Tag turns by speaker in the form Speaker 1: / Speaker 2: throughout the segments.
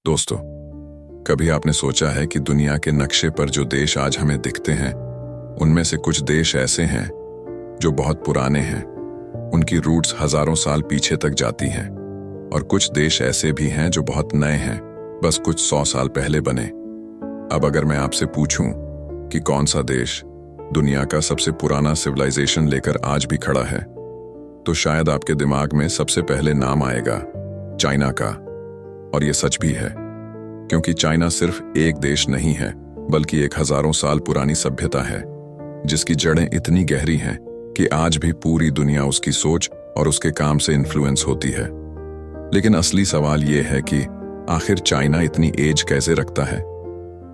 Speaker 1: दोस्तों, कभी आपने सोचा है कि दुनिया के नक्शे पर जो देश आज हमें दिखते हैं, उनमें से कुछ देश ऐसे हैं जो बहुत पुराने हैं, उनकी रूट्स हजारों साल पीछे तक जाती हैं, और कुछ देश ऐसे भी हैं जो बहुत नए हैं, बस कुछ 100 साल पहले बने। अब अगर मैं आपसे पूछूं कि कौन सा देश दुनिया का सबसे पुराना सिविलाइजेशन लेकर आज भी खड़ा है, तो शायद आपके दिमाग में सबसे पहले नाम आएगा चाइना का। और ये सच भी है, क्योंकि चाइना सिर्फ एक देश नहीं है, बल्कि एक हजारों साल पुरानी सभ्यता है, जिसकी जड़ें इतनी गहरी हैं कि आज भी पूरी दुनिया उसकी सोच और उसके काम से इन्फ्लुएंस होती है। लेकिन असली सवाल ये है कि आखिर चाइना इतनी एज कैसे रखता है?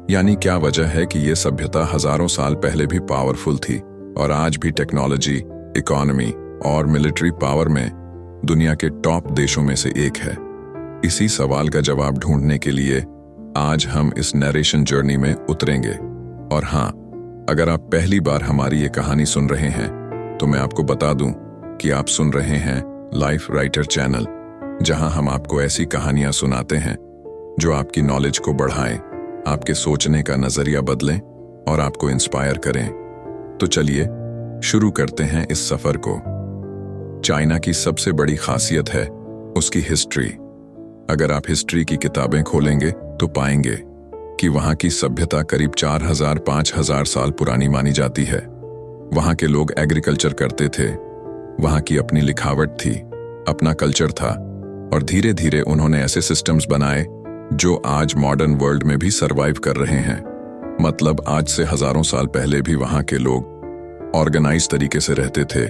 Speaker 1: यानी क्या वजह है कि ये सभ्यता हजारों साल पहले भी पावरफुल थी और आज भी टेक्नोलॉजी, इकोनॉमी और मिलिट्री पावर में दुनिया के टॉप देशों में से एक है? इसी सवाल का जवाब ढूंढने के लिए आज हम इस नरेशन जर्नी में उतरेंगे। और हाँ, अगर आप पहली बार हमारी ये कहानी सुन रहे हैं, तो मैं आपको बता दूं कि आप सुन रहे हैं लाइफ राइटर चैनल, जहां हम आपको ऐसी कहानियां सुनाते हैं जो आपकी नॉलेज को बढ़ाएं, आपके सोचने का नजरिया बदलें और आपको इंस्पायर करें। तो चलिए शुरू करते हैं इस सफर को। चाइना की सबसे बड़ी खासियत है उसकी हिस्ट्री। अगर आप हिस्ट्री की किताबें खोलेंगे तो पाएंगे कि वहां की सभ्यता करीब 4000-5000 साल पुरानी मानी जाती है। वहां के लोग एग्रीकल्चर करते थे, वहां की अपनी लिखावट थी, अपना कल्चर था, और धीरे धीरे उन्होंने ऐसे सिस्टम्स बनाए जो आज मॉडर्न वर्ल्ड में भी सरवाइव कर रहे हैं। मतलब आज से हजारों साल पहले भी वहां के लोग ऑर्गेनाइज तरीके से रहते थे,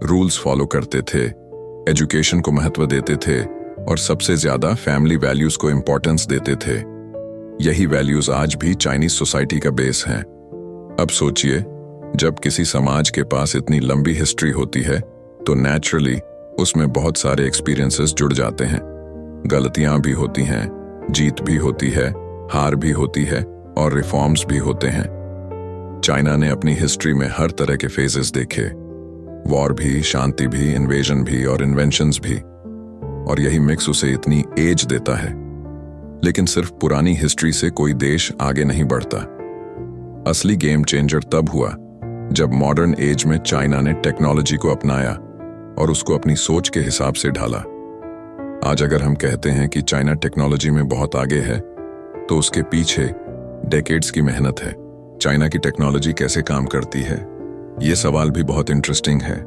Speaker 1: रूल्स फॉलो करते थे, एजुकेशन को महत्व देते थे और सबसे ज्यादा फैमिली वैल्यूज को इंपॉर्टेंस देते थे। यही वैल्यूज आज भी चाइनीज सोसाइटी का बेस हैं। अब सोचिए, जब किसी समाज के पास इतनी लंबी हिस्ट्री होती है तो नेचुरली उसमें बहुत सारे एक्सपीरियंसेस जुड़ जाते हैं। गलतियां भी होती हैं, जीत भी होती है, हार भी होती है और रिफॉर्म्स भी होते हैं। चाइना ने अपनी हिस्ट्री में हर तरह के फेजेस देखे, वॉर भी, शांति भी, इन्वेजन भी और इन्वेंशंस भी, और यही मिक्स उसे इतनी एज देता है। लेकिन सिर्फ पुरानी हिस्ट्री से कोई देश आगे नहीं बढ़ता। असली गेम चेंजर तब हुआ जब मॉडर्न एज में चाइना ने टेक्नोलॉजी को अपनाया और उसको अपनी सोच के हिसाब से ढाला। आज अगर हम कहते हैं कि चाइना टेक्नोलॉजी में बहुत आगे है, तो उसके पीछे डेकेड्स की मेहनत है। चाइना की टेक्नोलॉजी कैसे काम करती है, ये सवाल भी बहुत इंटरेस्टिंग है।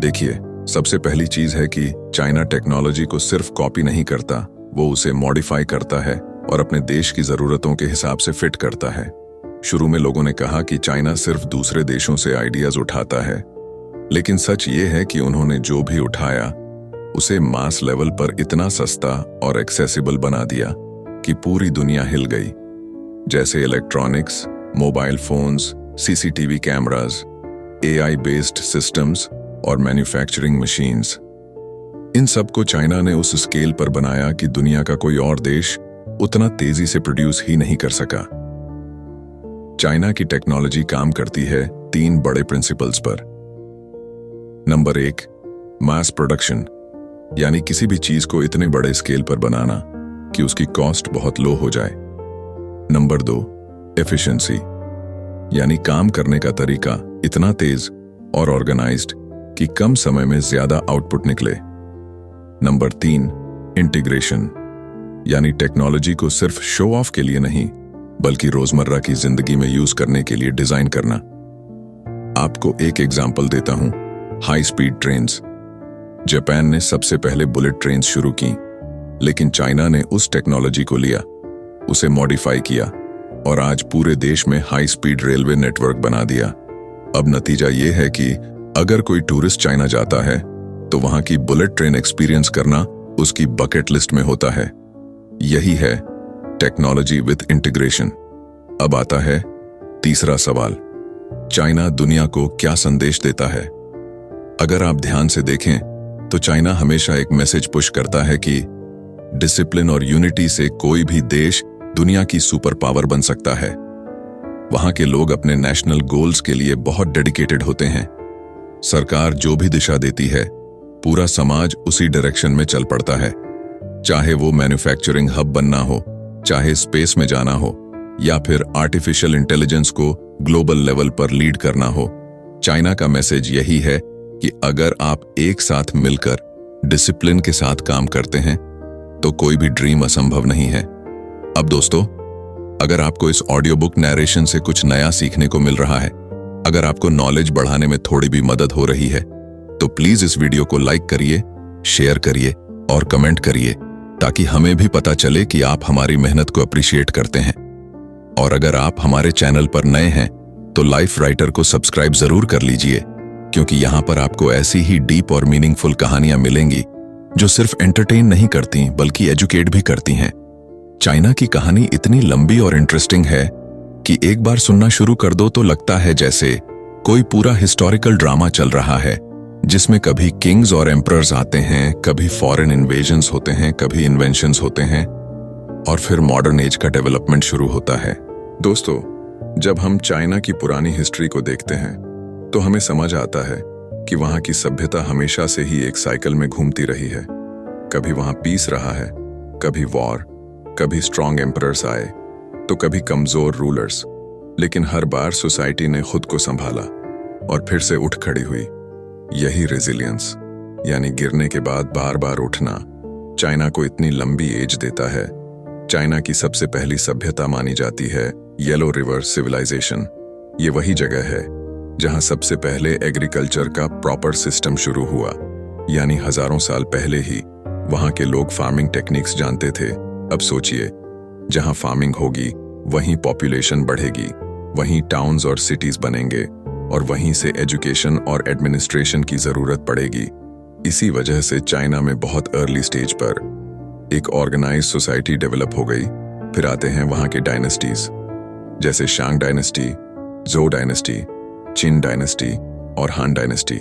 Speaker 1: देखिए, सबसे पहली चीज है कि चाइना टेक्नोलॉजी को सिर्फ कॉपी नहीं करता, वो उसे मॉडिफाई करता है और अपने देश की जरूरतों के हिसाब से फिट करता है। शुरू में लोगों ने कहा कि चाइना सिर्फ दूसरे देशों से आइडियाज उठाता है, लेकिन सच ये है कि उन्होंने जो भी उठाया उसे मास लेवल पर इतना सस्ता और एक्सेसिबल बना दिया कि पूरी दुनिया हिल गई। जैसे electronics, mobile phones, CCTV cameras, AI based systems और मैन्युफैक्चरिंग मशीन्स। इन सब को चाइना ने उस स्केल पर बनाया कि दुनिया का कोई और देश उतना तेजी से प्रोड्यूस ही नहीं कर सका। चाइना की टेक्नोलॉजी काम करती है 3 बड़े प्रिंसिपल्स पर। नंबर 1, मास प्रोडक्शन, यानी किसी भी चीज को इतने बड़े स्केल पर बनाना कि उसकी कॉस्ट बहुत लो हो जाए। नंबर 2, एफिशिएंसी, यानी काम करने का तरीका इतना तेज और ऑर्गेनाइज्ड कि कम समय में ज्यादा आउटपुट निकले। नंबर 3, इंटीग्रेशन, यानी टेक्नोलॉजी को सिर्फ शो ऑफ के लिए नहीं, बल्कि रोजमर्रा की जिंदगी में यूज करने के लिए डिजाइन करना। आपको एक एग्जांपल देता हूं, हाई स्पीड ट्रेन्स। जापान ने सबसे पहले बुलेट ट्रेन शुरू की, लेकिन चाइना ने उस टेक्नोलॉजी को लिया, उसे मॉडिफाई किया और आज पूरे देश में हाई स्पीड रेलवे नेटवर्क बना दिया। अब नतीजा ये है कि अगर कोई टूरिस्ट चाइना जाता है तो वहां की बुलेट ट्रेन एक्सपीरियंस करना उसकी बकेट लिस्ट में होता है। यही है टेक्नोलॉजी विद इंटीग्रेशन। अब आता है तीसरा सवाल, चाइना दुनिया को क्या संदेश देता है? अगर आप ध्यान से देखें तो चाइना हमेशा एक मैसेज पुश करता है कि डिसिप्लिन और यूनिटी से कोई भी देश दुनिया की सुपर पावर बन सकता है। वहां के लोग अपने नेशनल गोल्स के लिए बहुत डेडिकेटेड होते हैं। सरकार जो भी दिशा देती है, पूरा समाज उसी डायरेक्शन में चल पड़ता है। चाहे वो मैन्युफैक्चरिंग हब बनना हो, चाहे स्पेस में जाना हो या फिर आर्टिफिशियल इंटेलिजेंस को ग्लोबल लेवल पर लीड करना हो। चाइना का मैसेज यही है कि अगर आप एक साथ मिलकर डिसिप्लिन के साथ काम करते हैं तो कोई भी ड्रीम असंभव नहीं है। अब दोस्तों, अगर आपको इस ऑडियो बुक नैरेशन से कुछ नया सीखने को मिल रहा है, अगर आपको नॉलेज बढ़ाने में थोड़ी भी मदद हो रही है, तो प्लीज इस वीडियो को लाइक करिए, शेयर करिए और कमेंट करिए, ताकि हमें भी पता चले कि आप हमारी मेहनत को अप्रिशिएट करते हैं। और अगर आप हमारे चैनल पर नए हैं तो लाइफ राइटर को सब्सक्राइब जरूर कर लीजिए, क्योंकि यहाँ पर आपको ऐसी ही डीप और मीनिंगफुल कहानियां मिलेंगी जो सिर्फ एंटरटेन नहीं करती बल्कि एजुकेट भी करती हैं। चाइना की कहानी इतनी लंबी और इंटरेस्टिंग है कि एक बार सुनना शुरू कर दो तो लगता है जैसे कोई पूरा हिस्टोरिकल ड्रामा चल रहा है, जिसमें कभी किंग्स और एम्परर्स आते हैं, कभी फॉरेन इन्वेजन्स होते हैं, कभी इन्वेंशंस होते हैं और फिर मॉडर्न एज का डेवलपमेंट शुरू होता है। दोस्तों, जब हम चाइना की पुरानी हिस्ट्री को देखते हैं तो हमें समझ आता है कि वहां की सभ्यता हमेशा से ही एक साइकिल में घूमती रही है। कभी वहां पीस रहा है, कभी वॉर, कभी स्ट्रॉन्ग एम्परर्स आए तो कभी कमजोर रूलर्स, लेकिन हर बार सोसाइटी ने खुद को संभाला और फिर से उठ खड़ी हुई। यही रेजिलियंस, यानी गिरने के बाद बार बार उठना, चाइना को इतनी लंबी एज देता है। चाइना की सबसे पहली सभ्यता मानी जाती है येलो रिवर सिविलाइजेशन। ये वही जगह है जहां सबसे पहले एग्रीकल्चर का प्रॉपर सिस्टम शुरू हुआ, यानी हजारों साल पहले ही वहां के लोग फार्मिंग टेक्निक्स जानते थे। अब सोचिए, जहां फार्मिंग होगी वहीं पॉपुलेशन बढ़ेगी, वहीं टाउन्स और सिटीज बनेंगे और वहीं से एजुकेशन और एडमिनिस्ट्रेशन की जरूरत पड़ेगी। इसी वजह से चाइना में बहुत अर्ली स्टेज पर एक ऑर्गेनाइज्ड सोसाइटी डेवलप हो गई। फिर आते हैं वहां के डायनेस्टीज, जैसे शांग डायनेस्टी, जो डायनेस्टी, चिन डायनेस्टी और हान डायनेस्टी।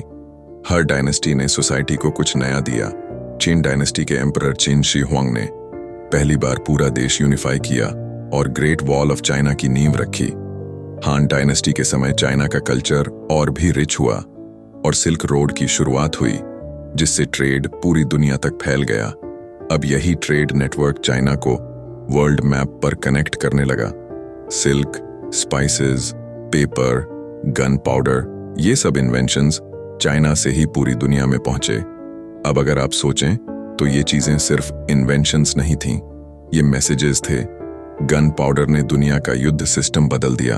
Speaker 1: हर डायनेस्टी ने सोसाइटी को कुछ नया दिया। चिन डायनेस्टी के एम्परर चिन शी हुआंग ने पहली बार पूरा देश यूनिफाई किया और ग्रेट वॉल ऑफ चाइना की नींव रखी। हान डायनेस्टी के समय चाइना का कल्चर और भी रिच हुआ और सिल्क रोड की शुरुआत हुई, जिससे ट्रेड पूरी दुनिया तक फैल गया। अब यही ट्रेड नेटवर्क चाइना को वर्ल्ड मैप पर कनेक्ट करने लगा। Silk, spices, paper, gun powder, ये सब इन्वेंशंस चाइना से ही पूरी दुनिया में पहुंचे। अब अगर आप सोचें तो ये चीजें सिर्फ इन्वेंशंस नहीं थीं, ये मैसेजेस थे। गन पाउडर ने दुनिया का युद्ध सिस्टम बदल दिया,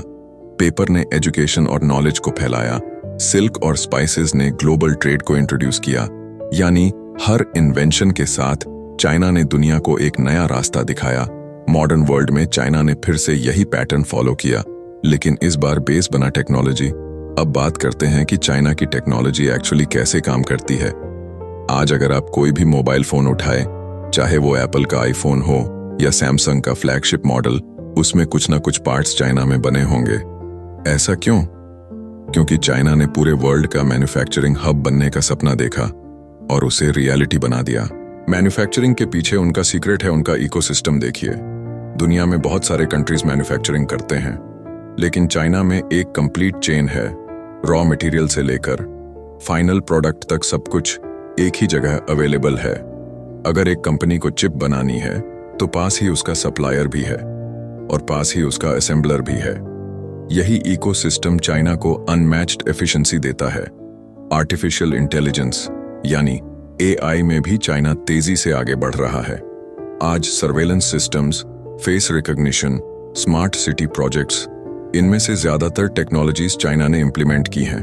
Speaker 1: पेपर ने एजुकेशन और नॉलेज को फैलाया, सिल्क और स्पाइसेस ने ग्लोबल ट्रेड को इंट्रोड्यूस किया। यानी हर इन्वेंशन के साथ चाइना ने दुनिया को एक नया रास्ता दिखाया। मॉडर्न वर्ल्ड में चाइना ने फिर से यही पैटर्न फॉलो किया, लेकिन इस बार बेस बना टेक्नोलॉजी। अब बात करते हैं कि चाइना की टेक्नोलॉजी एक्चुअली कैसे काम करती है। आज अगर आप कोई भी मोबाइल फोन उठाए, चाहे वो एप्पल का आईफोन हो या सैमसंग का फ्लैगशिप मॉडल, उसमें कुछ ना कुछ पार्ट्स चाइना में बने होंगे। ऐसा क्यों? क्योंकि चाइना ने पूरे वर्ल्ड का मैन्युफैक्चरिंग हब बनने का सपना देखा और उसे रियलिटी बना दिया। मैन्युफैक्चरिंग के पीछे उनका सीक्रेट है उनका इकोसिस्टम। देखिए, दुनिया में बहुत सारे कंट्रीज मैन्युफैक्चरिंग करते हैं, लेकिन चाइना में एक कंप्लीट चेन है। रॉ मटेरियल से लेकर फाइनल प्रोडक्ट तक सब कुछ एक ही जगह अवेलेबल है। अगर एक कंपनी को चिप बनानी है तो पास ही उसका सप्लायर भी है और पास ही उसका असेंबलर भी है। यही इकोसिस्टम चाइना को अनमैच्ड एफिशिएंसी देता है। आर्टिफिशियल इंटेलिजेंस यानी एआई में भी चाइना तेजी से आगे बढ़ रहा है। आज surveillance systems, face recognition, smart city projects, इनमें से ज्यादातर टेक्नोलॉजीज चाइना ने इंप्लीमेंट की हैं।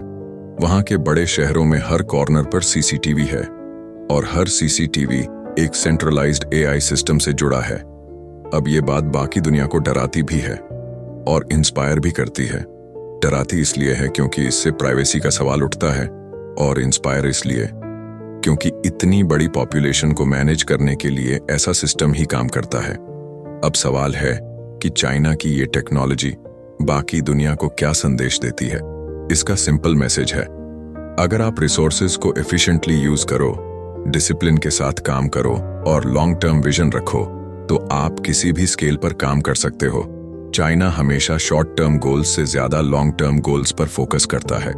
Speaker 1: वहां के बड़े शहरों में हर कॉर्नर पर सीसीटीवी है और हर सीसीटीवी एक सेंट्रलाइज्ड एआई सिस्टम से जुड़ा है। अब ये बात बाकी दुनिया को डराती भी है और इंस्पायर भी करती है। डराती इसलिए है क्योंकि इससे प्राइवेसी का सवाल उठता है, और इंस्पायर इसलिए क्योंकि इतनी बड़ी पॉपुलेशन को मैनेज करने के लिए ऐसा सिस्टम ही काम करता है। अब सवाल है कि चाइना की ये टेक्नोलॉजी बाकी दुनिया को क्या संदेश देती है। इसका सिंपल मैसेज है, अगर आप रिसोर्सेज को एफिशिएंटली यूज करो, डिसिप्लिन के साथ काम करो और लॉन्ग टर्म विजन रखो, तो आप किसी भी स्केल पर काम कर सकते हो। चाइना हमेशा शॉर्ट टर्म गोल्स से ज्यादा लॉन्ग टर्म गोल्स पर फोकस करता है।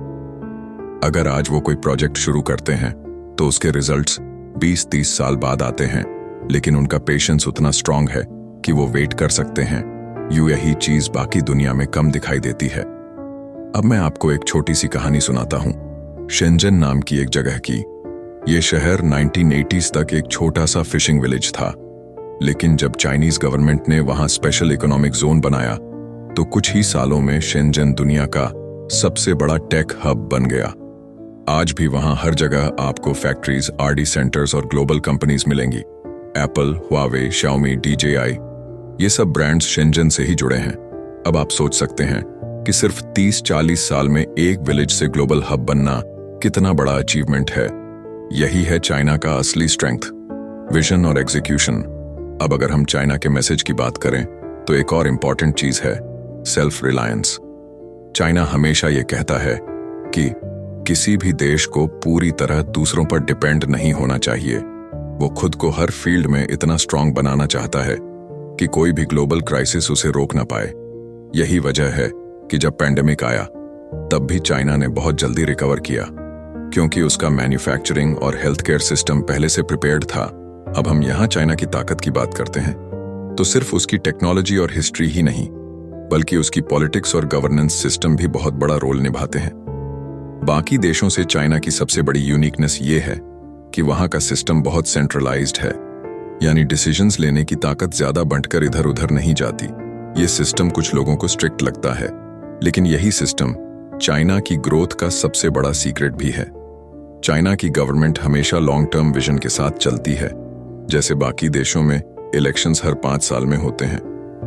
Speaker 1: अगर आज वो कोई प्रोजेक्ट शुरू करते हैं तो उसके रिजल्ट्स 20-30 साल बाद आते हैं, लेकिन उनका पेशेंस उतना स्ट्रांग है कि वो वेट कर सकते हैं, यूं यही चीज बाकी दुनिया में कम दिखाई देती है। अब मैं आपको एक छोटी सी कहानी सुनाता हूं, शेंजन नाम की एक जगह की। ये शहर 1980s तक एक छोटा सा फिशिंग विलेज था, लेकिन जब चाइनीज गवर्नमेंट ने वहां स्पेशल इकोनॉमिक जोन बनाया तो कुछ ही सालों में शेंजन दुनिया का सबसे बड़ा टेक हब बन गया। आज भी वहां हर जगह आपको फैक्ट्रीज, आरडी सेंटर्स और ग्लोबल कंपनीज मिलेंगी। एप्पल, हुआवे, शाओमी, DJI, ये सब ब्रांड्स शेंजन से ही जुड़े हैं। अब आप सोच सकते हैं कि सिर्फ 30-40 साल में एक विलेज से ग्लोबल हब बनना कितना बड़ा अचीवमेंट है। यही है चाइना का असली स्ट्रेंथ, विजन और एग्जीक्यूशन। अब अगर हम चाइना के मैसेज की बात करें तो एक और इंपॉर्टेंट चीज है सेल्फ रिलायंस। चाइना हमेशा ये कहता है कि किसी भी देश को पूरी तरह दूसरों पर डिपेंड नहीं होना चाहिए। वो खुद को हर फील्ड में इतना स्ट्रांग बनाना चाहता है कि कोई भी ग्लोबल क्राइसिस उसे रोक ना पाए। यही वजह है कि जब पैंडेमिक आया तब भी चाइना ने बहुत जल्दी रिकवर किया, क्योंकि उसका मैन्युफैक्चरिंग और हेल्थ केयर सिस्टम पहले से प्रिपेयर्ड था। अब हम यहाँ चाइना की ताकत की बात करते हैं तो सिर्फ उसकी टेक्नोलॉजी और हिस्ट्री ही नहीं, बल्कि उसकी पॉलिटिक्स और गवर्नेंस सिस्टम भी बहुत बड़ा रोल निभाते हैं। बाकी देशों से चाइना की सबसे बड़ी यूनिकनेस ये है कि वहां का सिस्टम बहुत सेंट्रलाइज्ड है, यानी डिसीजंस लेने की ताकत ज्यादा बंटकर इधर उधर नहीं जाती। ये सिस्टम कुछ लोगों को स्ट्रिक्ट लगता है, लेकिन यही सिस्टम चाइना की ग्रोथ का सबसे बड़ा सीक्रेट भी है। चाइना की गवर्नमेंट हमेशा लॉन्ग टर्म विजन के साथ चलती है। जैसे बाकी देशों में इलेक्शंस हर 5 साल में होते हैं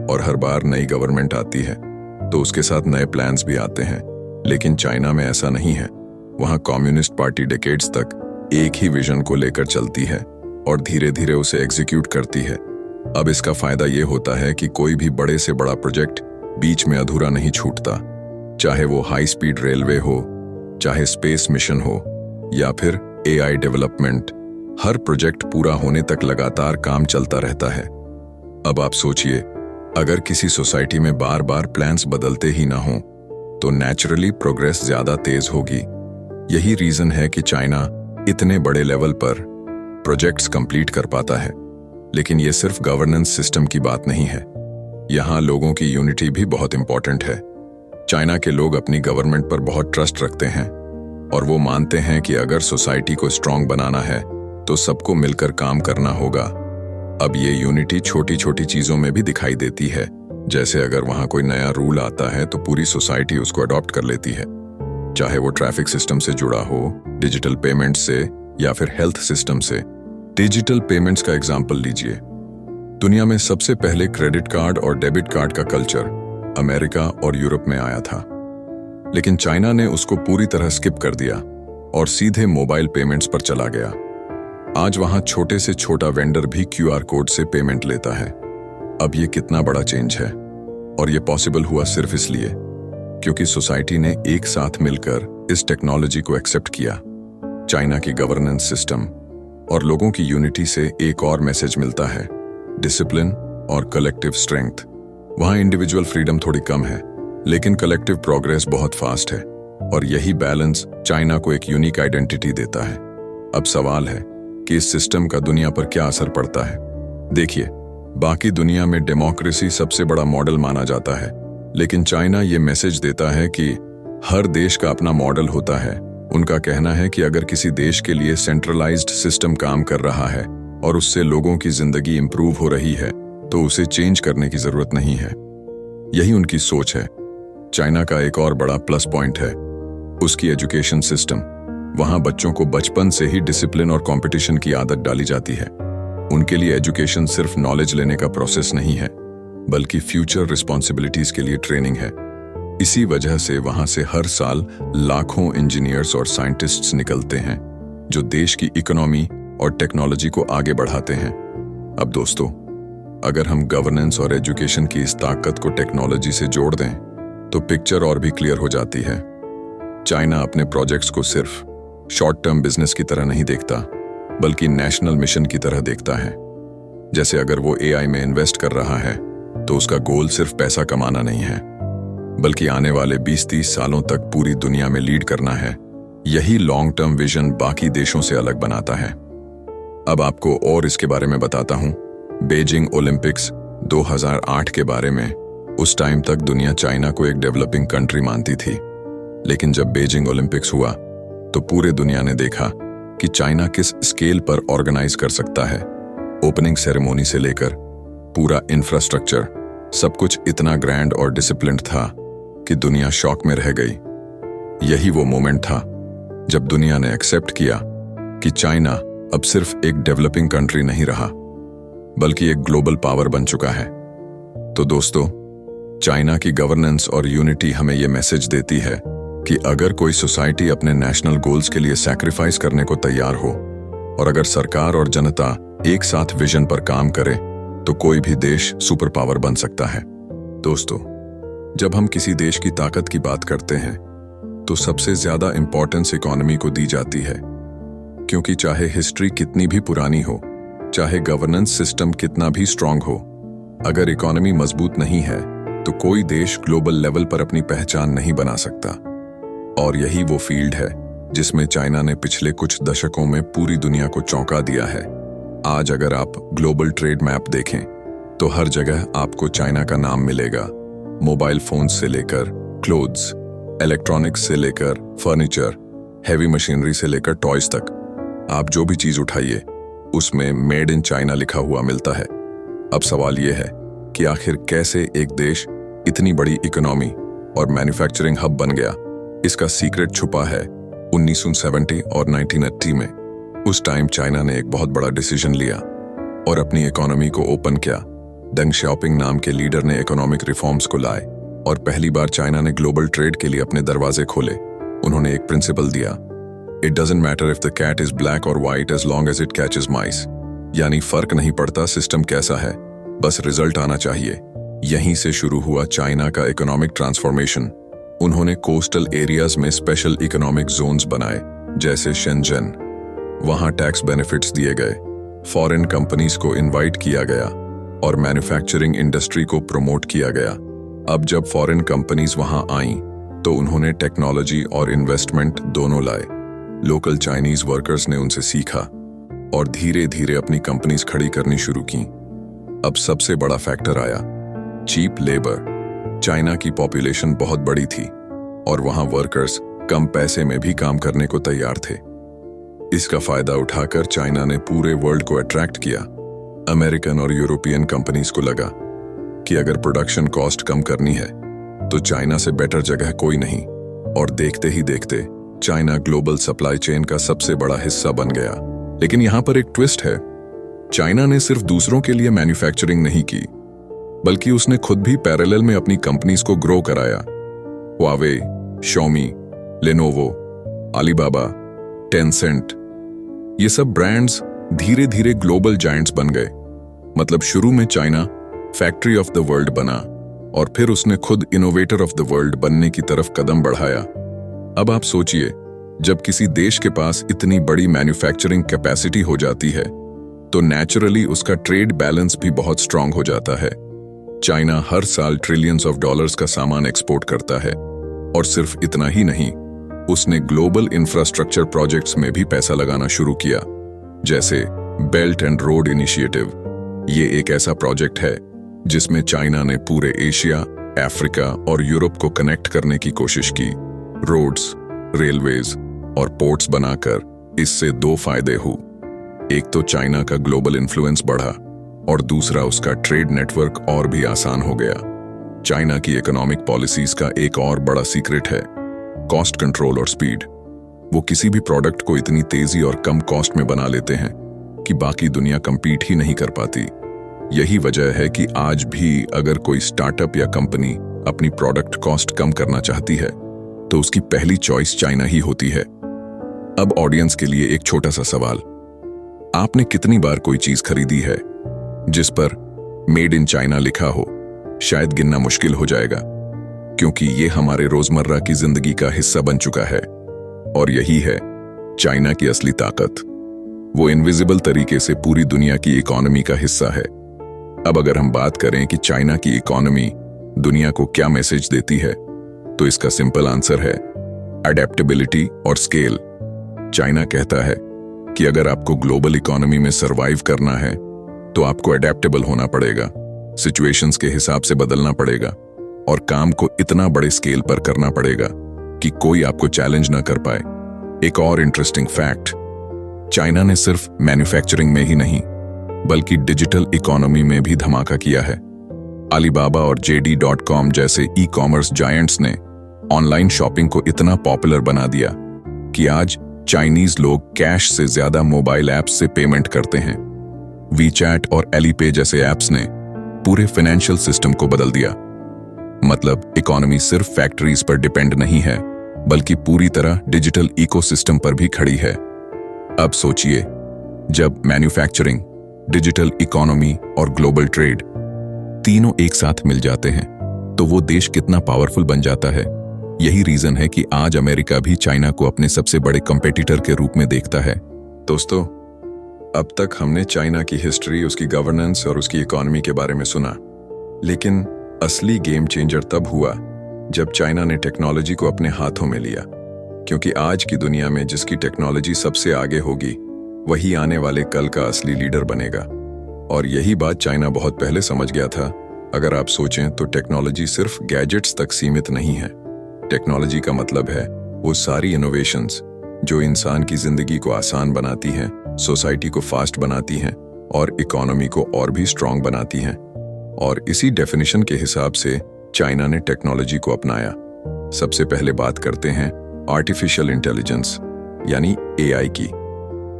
Speaker 1: और हर बार नई गवर्नमेंट आती है तो उसके साथ नए प्लान्स भी आते हैं, लेकिन चाइना में ऐसा नहीं है। वहां कम्युनिस्ट पार्टी डेकेड्स तक एक ही विजन को लेकर चलती है और धीरे धीरे उसे एग्जीक्यूट करती है। अब इसका फायदा ये होता है कि कोई भी बड़े से बड़ा प्रोजेक्ट बीच में अधूरा नहीं छूटता, चाहे वो हाई स्पीड रेलवे हो, चाहे स्पेस मिशन हो या फिर AI डेवलपमेंट। हर प्रोजेक्ट पूरा होने तक लगातार काम चलता रहता है। अब आप सोचिए, अगर किसी सोसाइटी में बार बार प्लान्स बदलते ही ना हो तो नेचुरली प्रोग्रेस ज्यादा तेज होगी। यही रीजन है कि चाइना इतने बड़े लेवल पर प्रोजेक्ट्स कंप्लीट कर पाता है। लेकिन ये सिर्फ गवर्नेंस सिस्टम की बात नहीं है, यहाँ लोगों की यूनिटी भी बहुत इंपॉर्टेंट है। चाइना के लोग अपनी गवर्नमेंट पर बहुत ट्रस्ट रखते हैं और वो मानते हैं कि अगर सोसाइटी को स्ट्रांग बनाना है तो सबको मिलकर काम करना होगा। अब ये यूनिटी छोटी छोटी चीजों में भी दिखाई देती है, जैसे अगर वहां कोई नया रूल आता है तो पूरी सोसाइटी उसको अडॉप्ट कर लेती है, चाहे वो ट्रैफिक सिस्टम से जुड़ा हो, डिजिटल पेमेंट से या फिर हेल्थ सिस्टम से। डिजिटल पेमेंट्स का एग्जाम्पल लीजिए। दुनिया में सबसे पहले क्रेडिट कार्ड और डेबिट कार्ड का कल्चर अमेरिका और यूरोप में आया था, लेकिन चाइना ने उसको पूरी तरह स्किप कर दिया और सीधे मोबाइल पेमेंट्स पर चला गया। आज वहां छोटे से छोटा वेंडर भी QR कोड से पेमेंट लेता है। अब ये कितना बड़ा चेंज है, और ये पॉसिबल हुआ सिर्फ इसलिए क्योंकि सोसाइटी ने एक साथ मिलकर इस टेक्नोलॉजी को एक्सेप्ट किया। चाइना की गवर्नेंस सिस्टम और लोगों की यूनिटी से एक और मैसेज मिलता है, डिसिप्लिन और कलेक्टिव स्ट्रेंथ। वहां इंडिविजुअल फ्रीडम थोड़ी कम है, लेकिन कलेक्टिव प्रोग्रेस बहुत फास्ट है, और यही बैलेंस चाइना को एक यूनिक आइडेंटिटी देता है। अब सवाल है कि इस सिस्टम का दुनिया पर क्या असर पड़ता है। देखिए, बाकी दुनिया में डेमोक्रेसी सबसे बड़ा मॉडल माना जाता है, लेकिन चाइना ये मैसेज देता है कि हर देश का अपना मॉडल होता है। उनका कहना है कि अगर किसी देश के लिए सेंट्रलाइज्ड सिस्टम काम कर रहा है और उससे लोगों की जिंदगी इंप्रूव हो रही है तो उसे चेंज करने की जरूरत नहीं है। यही उनकी सोच है। चाइना का एक और बड़ा प्लस पॉइंट है उसकी एजुकेशन सिस्टम। वहां बच्चों को बचपन से ही डिसिप्लिन और कंपटीशन की आदत डाली जाती है। उनके लिए एजुकेशन सिर्फ नॉलेज लेने का प्रोसेस नहीं है, बल्कि फ्यूचर रिस्पॉन्सिबिलिटीज के लिए ट्रेनिंग है। इसी वजह से वहां से हर साल लाखों इंजीनियर्स और साइंटिस्ट्स निकलते हैं जो देश की इकोनॉमी और टेक्नोलॉजी को आगे बढ़ाते हैं। अब दोस्तों, अगर हम गवर्नेंस और एजुकेशन की इस ताकत को टेक्नोलॉजी से जोड़ दें तो पिक्चर और भी क्लियर हो जाती है। चाइना अपने प्रोजेक्ट्स को सिर्फ शॉर्ट टर्म बिजनेस की तरह नहीं देखता, बल्कि नेशनल मिशन की तरह देखता है। जैसे अगर वो AI में इन्वेस्ट कर रहा है तो उसका गोल सिर्फ पैसा कमाना नहीं है, बल्कि आने वाले 20-30 सालों तक पूरी दुनिया में लीड करना है। यही लॉन्ग टर्म विजन बाकी देशों से अलग बनाता है। अब आपको और इसके बारे में बताता हूं। बीजिंग ओलंपिक्स 2008 के बारे में, उस टाइम तक दुनिया चाइना को एक डेवलपिंग कंट्री मानती थी। लेकिन जब बीजिंग ओलंपिक्स हुआ तो पूरे दुनिया ने देखा कि चाइना किस स्केल पर ऑर्गेनाइज कर सकता है। ओपनिंग सेरेमोनी से लेकर पूरा इंफ्रास्ट्रक्चर, सब कुछ इतना ग्रैंड और डिसिप्लिन्ड था कि दुनिया शॉक में रह गई। यही वो मोमेंट था जब दुनिया ने एक्सेप्ट किया कि चाइना अब सिर्फ एक डेवलपिंग कंट्री नहीं रहा, बल्कि एक ग्लोबल पावर बन चुका है। तो दोस्तों, चाइना की गवर्नेंस और यूनिटी हमें ये मैसेज देती है कि अगर कोई सोसाइटी अपने नेशनल गोल्स के लिए सैक्रिफाइस करने को तैयार हो और अगर सरकार और जनता एक साथ विजन पर काम करे तो कोई भी देश सुपर पावर बन सकता है। दोस्तों, जब हम किसी देश की ताकत की बात करते हैं तो सबसे ज्यादा इंपॉर्टेंस इकोनॉमी को दी जाती है, क्योंकि चाहे हिस्ट्री कितनी भी पुरानी हो, चाहे गवर्नेंस सिस्टम कितना भी स्ट्रांग हो, अगर इकोनॉमी मजबूत नहीं है तो कोई देश ग्लोबल लेवल पर अपनी पहचान नहीं बना सकता। और यही वो फील्ड है जिसमें चाइना ने पिछले कुछ दशकों में पूरी दुनिया को चौंका दिया है। आज अगर आप ग्लोबल ट्रेड मैप देखें तो हर जगह आपको चाइना का नाम मिलेगा। मोबाइल फोन से लेकर क्लोथ्स, इलेक्ट्रॉनिक्स से लेकर फर्नीचर, हैवी मशीनरी से लेकर टॉयज तक, आप जो भी चीज उठाइए उसमें मेड इन चाइना लिखा हुआ मिलता है। अब सवाल यह है कि आखिर कैसे एक देश इतनी बड़ी इकोनॉमी और मैन्युफैक्चरिंग हब बन गया। इसका सीक्रेट छुपा है 1970 और 1980 में। उस टाइम चाइना ने एक बहुत बड़ा डिसीजन लिया और अपनी इकोनॉमी को ओपन किया। डेंग शाओपिंग नाम के लीडर ने इकोनॉमिक रिफॉर्म्स को लाए और पहली बार चाइना ने ग्लोबल ट्रेड के लिए अपने दरवाजे खोले। उन्होंने एक प्रिंसिपल दिया, it doesn't matter if the cat is black और white as long as it catches mice. यानी फर्क नहीं पड़ता सिस्टम कैसा है, बस रिजल्ट आना चाहिए। यहीं से शुरू हुआ चाइना का इकोनॉमिक ट्रांसफॉर्मेशन। उन्होंने कोस्टल एरियाज में स्पेशल इकोनॉमिक जोन्स बनाए, जैसे शेंजन। वहां टैक्स बेनिफिट्स दिए गए, फॉरेन कंपनीज को इनवाइट किया गया और मैन्युफैक्चरिंग इंडस्ट्री को प्रमोट किया गया। अब जब फॉरेन कंपनीज वहां आईं तो उन्होंने टेक्नोलॉजी और इन्वेस्टमेंट दोनों लाए। लोकल चाइनीज वर्कर्स ने उनसे सीखा और धीरे धीरे अपनी कंपनीज खड़ी करनी शुरू की। अब सबसे बड़ा फैक्टर आया, चीप लेबर। चाइना की पॉपुलेशन बहुत बड़ी थी और वहां वर्कर्स कम पैसे में भी काम करने को तैयार थे। इसका फायदा उठाकर चाइना ने पूरे वर्ल्ड को अट्रैक्ट किया। अमेरिकन और यूरोपियन कंपनीज को लगा कि अगर प्रोडक्शन कॉस्ट कम करनी है तो चाइना से बेटर जगह कोई नहीं, और देखते ही देखते चाइना ग्लोबल सप्लाई चेन का सबसे बड़ा हिस्सा बन गया। लेकिन यहां पर एक ट्विस्ट है, चाइना ने सिर्फ दूसरों के लिए मैन्युफैक्चरिंग नहीं की, बल्कि उसने खुद भी पैरेलल में अपनी कंपनीज को ग्रो कराया। Huawei, Xiaomi, Lenovo, Alibaba, Tencent, ये सब ब्रांड्स धीरे धीरे ग्लोबल जायंट्स बन गए। मतलब शुरू में China factory of the world बना और फिर उसने खुद इनोवेटर ऑफ द वर्ल्ड बनने की तरफ कदम बढ़ाया। अब आप सोचिए, जब किसी देश के पास इतनी बड़ी मैन्युफैक्चरिंग कैपेसिटी हो जाती है तो नेचुरली उसका ट्रेड बैलेंस भी बहुत स्ट्रांग हो जाता है। चाइना हर साल ट्रिलियंस ऑफ डॉलर्स का सामान एक्सपोर्ट करता है, और सिर्फ इतना ही नहीं, उसने ग्लोबल इंफ्रास्ट्रक्चर प्रोजेक्ट्स में भी पैसा लगाना शुरू किया, जैसे बेल्ट एंड रोड इनिशिएटिव। ये एक ऐसा प्रोजेक्ट है जिसमें चाइना ने पूरे एशिया, अफ्रीका और यूरोप को कनेक्ट करने की कोशिश की। रोड्स, रेलवेज और पोर्ट्स बनाकर इससे दो फायदे हुए। एक तो चाइना का ग्लोबल इन्फ्लुएंस बढ़ा और दूसरा उसका ट्रेड नेटवर्क और भी आसान हो गया। चाइना की इकोनॉमिक पॉलिसीज का एक और बड़ा सीक्रेट है कॉस्ट कंट्रोल और स्पीड। वो किसी भी प्रोडक्ट को इतनी तेजी और कम कॉस्ट में बना लेते हैं कि बाकी दुनिया कंपीट ही नहीं कर पाती। यही वजह है कि आज भी अगर कोई स्टार्टअप या कंपनी अपनी प्रोडक्ट कॉस्ट कम करना चाहती है तो उसकी पहली चॉइस चाइना ही होती है। अब ऑडियंस के लिए एक छोटा सा सवाल, आपने कितनी बार कोई चीज खरीदी है जिस पर मेड इन चाइना लिखा हो? शायद गिनना मुश्किल हो जाएगा, क्योंकि ये हमारे रोजमर्रा की जिंदगी का हिस्सा बन चुका है। और यही है चाइना की असली ताकत। वो इनविजिबल तरीके से पूरी दुनिया की इकोनॉमी का हिस्सा है। अब अगर हम बात करें कि चाइना की इकोनॉमी दुनिया को क्या मैसेज देती है, तो इसका सिंपल आंसर है अडेप्टेबिलिटी और स्केल। चाइना कहता है कि अगर आपको ग्लोबल इकोनॉमी में सरवाइव करना है तो आपको अडेप्टेबल होना पड़ेगा। सिचुएशंस के हिसाब से बदलना पड़ेगा और काम को इतना बड़े स्केल पर करना पड़ेगा कि कोई आपको चैलेंज ना कर पाए। एक और इंटरेस्टिंग फैक्ट, चाइना ने सिर्फ मैन्युफैक्चरिंग में ही नहीं बल्कि डिजिटल इकोनॉमी में भी धमाका किया है। अलीबाबा और JD.com जैसे ई-कॉमर्स जायंट्स ने ऑनलाइन शॉपिंग को इतना पॉपुलर बना दिया कि आज चाइनीज लोग कैश से ज्यादा मोबाइल ऐप्स से पेमेंट करते हैं। वीचैट और एलीपे जैसे ऐप्स ने पूरे फाइनेंशियल सिस्टम को बदल दिया। मतलब इकोनॉमी सिर्फ फैक्ट्रीज पर डिपेंड नहीं है बल्कि पूरी तरह डिजिटल इकोसिस्टम पर भी खड़ी है। अब सोचिए, जब मैन्युफैक्चरिंग, डिजिटल इकोनॉमी और ग्लोबल ट्रेड तीनों एक साथ मिल जाते हैं तो वो देश कितना पावरफुल बन जाता है। यही रीजन है कि आज अमेरिका भी चाइना को अपने सबसे बड़े कंपेटिटर के रूप में देखता है। दोस्तों, अब तक हमने चाइना की हिस्ट्री, उसकी गवर्नेंस और उसकी इकोनॉमी के बारे में सुना, लेकिन असली गेम चेंजर तब हुआ जब चाइना ने टेक्नोलॉजी को अपने हाथों में लिया। क्योंकि आज की दुनिया में जिसकी टेक्नोलॉजी सबसे आगे होगी वही आने वाले कल का असली लीडर बनेगा। और यही बात चाइना बहुत पहले समझ गया था। अगर आप सोचें तो टेक्नोलॉजी सिर्फ गैजेट्स तक सीमित नहीं है। टेक्नोलॉजी का मतलब है वो सारी इनोवेशंस जो इंसान की जिंदगी को आसान बनाती हैं, सोसाइटी को फास्ट बनाती हैं और इकोनॉमी को और भी स्ट्रांग बनाती हैं। और इसी डेफिनेशन के हिसाब से चाइना ने टेक्नोलॉजी को अपनाया। सबसे पहले बात करते हैं आर्टिफिशियल इंटेलिजेंस यानी AI की।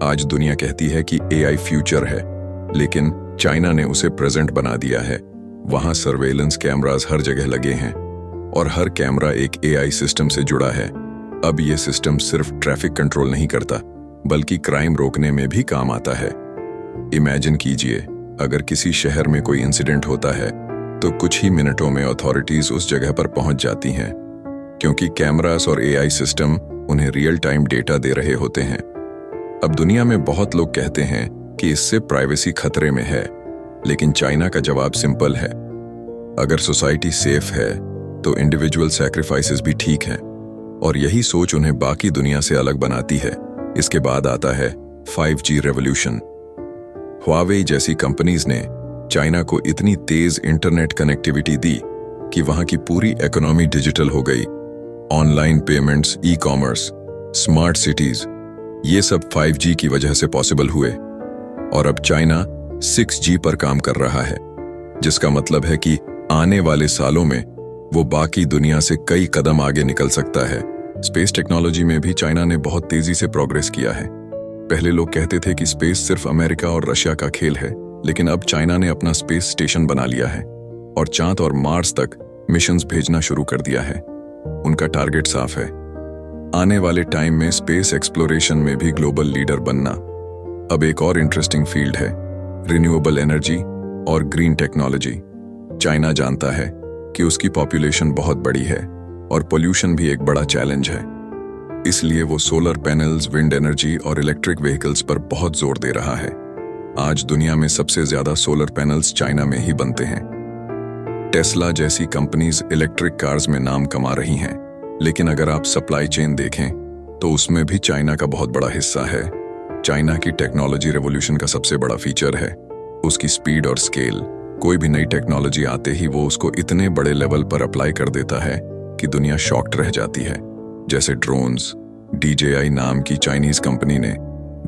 Speaker 1: आज दुनिया कहती है कि AI फ्यूचर है, लेकिन चाइना ने उसे प्रेजेंट बना दिया है। वहां सर्वेलेंस कैमरास हर जगह लगे हैं और हर कैमरा एक AI सिस्टम से जुड़ा है। अब ये सिस्टम सिर्फ ट्रैफिक कंट्रोल नहीं करता बल्कि क्राइम रोकने में भी काम आता है। इमेजिन कीजिए, अगर किसी शहर में कोई इंसिडेंट होता है तो कुछ ही मिनटों में अथॉरिटीज उस जगह पर पहुंच जाती हैं, क्योंकि कैमरास और AI सिस्टम उन्हें रियल टाइम डेटा दे रहे होते हैं। अब दुनिया में बहुत लोग कहते हैं कि इससे प्राइवेसी खतरे में है, लेकिन चाइना का जवाब सिंपल है। अगर सोसाइटी सेफ है तो इंडिविजुअल सैक्रिफाइसेस भी ठीक हैं, और यही सोच उन्हें बाकी दुनिया से अलग बनाती है। इसके बाद आता है 5G रेवोल्यूशन। हुआवेई जैसी कंपनीज ने चाइना को इतनी तेज इंटरनेट कनेक्टिविटी दी कि वहां की पूरी इकोनॉमी डिजिटल हो गई। Online payments, e-commerce, smart cities, ये सब 5G की वजह से पॉसिबल हुए। और अब चाइना 6G पर काम कर रहा है, जिसका मतलब है कि आने वाले सालों में वो बाकी दुनिया से कई कदम आगे निकल सकता है। स्पेस टेक्नोलॉजी में भी चाइना ने बहुत तेजी से प्रोग्रेस किया है। पहले लोग कहते थे कि स्पेस सिर्फ अमेरिका और रशिया का खेल है, लेकिन अब चाइना ने अपना स्पेस स्टेशन बना लिया है और चांद और मार्स तक मिशंस भेजना शुरू कर दिया है। उनका टारगेट साफ है, आने वाले टाइम में स्पेस एक्सप्लोरेशन में भी ग्लोबल लीडर बनना। अब एक और इंटरेस्टिंग फील्ड है रिन्यूएबल एनर्जी और ग्रीन टेक्नोलॉजी। चाइना जानता है कि उसकी पॉपुलेशन बहुत बड़ी है और पोल्यूशन भी एक बड़ा चैलेंज है, इसलिए वो सोलर पैनल्स, विंड एनर्जी और इलेक्ट्रिक व्हीकल्स पर बहुत जोर दे रहा है। आज दुनिया में सबसे ज्यादा सोलर पैनल्स चाइना में ही बनते हैं। टेस्ला जैसी कंपनीज इलेक्ट्रिक कार्स में नाम कमा रही हैं, लेकिन अगर आप सप्लाई चेन देखें तो उसमें भी चाइना का बहुत बड़ा हिस्सा है। चाइना की टेक्नोलॉजी रेवोल्यूशन का सबसे बड़ा फीचर है उसकी स्पीड और स्केल। कोई भी नई टेक्नोलॉजी आते ही वो उसको इतने बड़े लेवल पर अप्लाई कर देता है कि दुनिया शॉक्ड रह जाती है। जैसे ड्रोन्स, DJI नाम की चाइनीज कंपनी ने